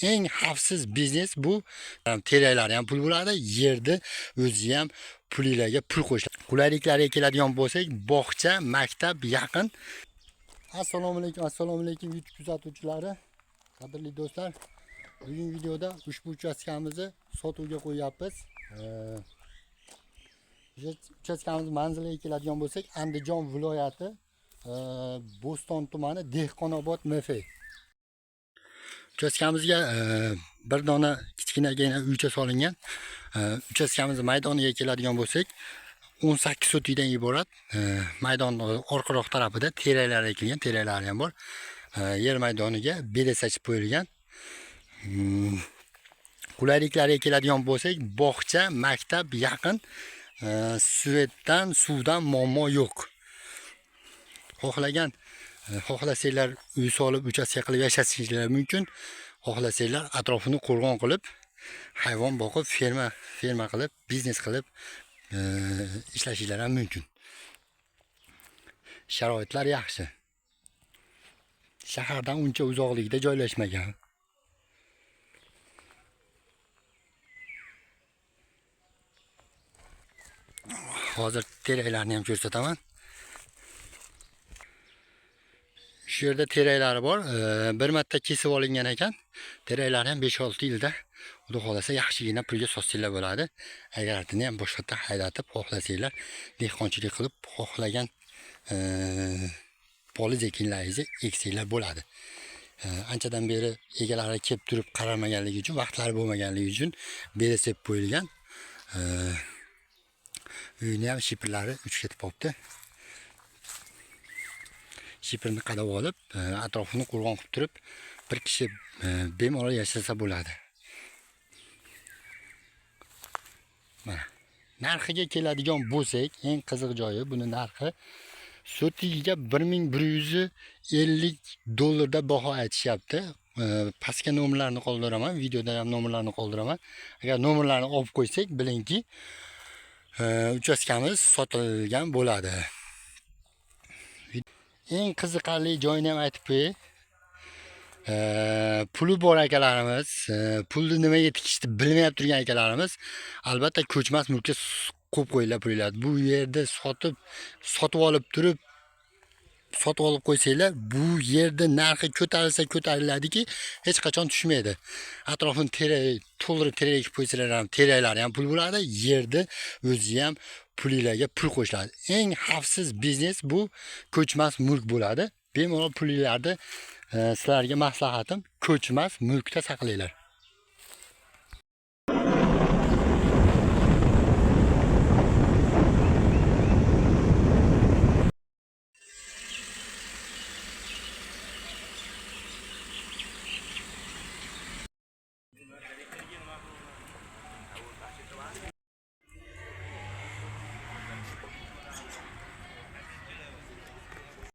eng xavfsiz biznes bu. Teraklar ham pul bo'ladi, yerni o'zi ham pullarga pul qo'shiladi. Qulayliklarga keladigan bo'lsak, bog'cha, maktab yaqin. Assalomu alaykum YouTube kuzatuvchilari, qadrli do'stlar. Bugungi videoda ushbu uchastkamizni sotuvga qo'yapmiz. Uchastkamiz manziliga keladigan bo'lsak, Andijon viloyati Bo'ston tumani Dehqonobod MF. Uchastkamizga bir dona kichkinagina uycha solingan. Uchastkamiz maydoniga keladigan bo'lsak, 18 sotikdan iborat. Maydon orqaroq tarafida teraklar ekilgan, teraklar ham bor. Yer maydoniga beres ochib qo'yilgan. Qulayliklarga keladigan bo'lsak, bog'cha, maktab yaqin. Svetdan, suvdan muammo yo'q. Xohlasanglar uy solib, uchastka qilib yashashingiz mumkin. Xohlasanglar atrofini qo'rg'on qilib, hayvon boqib, ferma qilib, biznes qilib ishlashingiz ham mumkin. Sharoitlar yaxshi. Shahardan uncha uzoqlikda joylashmagan. Hozir teraklarni ham ko'rsataman. Shu yerda teraklari bor. Bir marta kesib olingan ekan. Teraklar ham 5-6 yilda, xudo xolasa yaxshigina pulga sotsanglar bo'ladi. Agarni ham boshqatda haydatib xohlasanglar, dehqonchilik qilib, xohlagan poliz ekinlaringizni eksanglar bo'ladi. Anchadan beri egalari kelib turib qaramaganligi uchun, vaqtlari bo'lmaganligi uchun beresib qo'yilgan. Uyni ham shipirlari uch ketib qolibdi. Shipirni qadab olib, atrofini qo'rg'on qilib turib, bir kishi bemalol yashasa bo'ladi. Mana, narxiga keladigan bo'lsak, eng qiziq joyi buni narxi sotiga $1150 baho aytishyapti. Pastga nomerlarni qoldiraman, videoda ham nomerlarni qoldiraman. Agar nomerlarni olib qo'ysak, bilingki, uchastkamiz sotilgan bo'ladi. Eng qiziqarli joyini ham aytib qo'yay. Puli bor akalarimiz, pulni nimaga tikishni bilmayap turgan akalarimiz, albatta ko'chmas mulkka qo'yib qo'yinglar pullarni. Bu yerda sotib olib turib, sotib olib qo'ysanglar, bu yerda narxi ko'tariladiki, hech qachon tushmaydi. Atrofini to'ldirib terak ekib qo'ysalar ham, teraklar ham pul bo'ladi, yerni o'zi ham pullarga pul qo'shiladi. Eng xavfsiz biznes bu ko'chmas mulk bo'ladi. Bemalol pullarni sizlarga maslahatim, ko'chmas mulkda saqlanglar.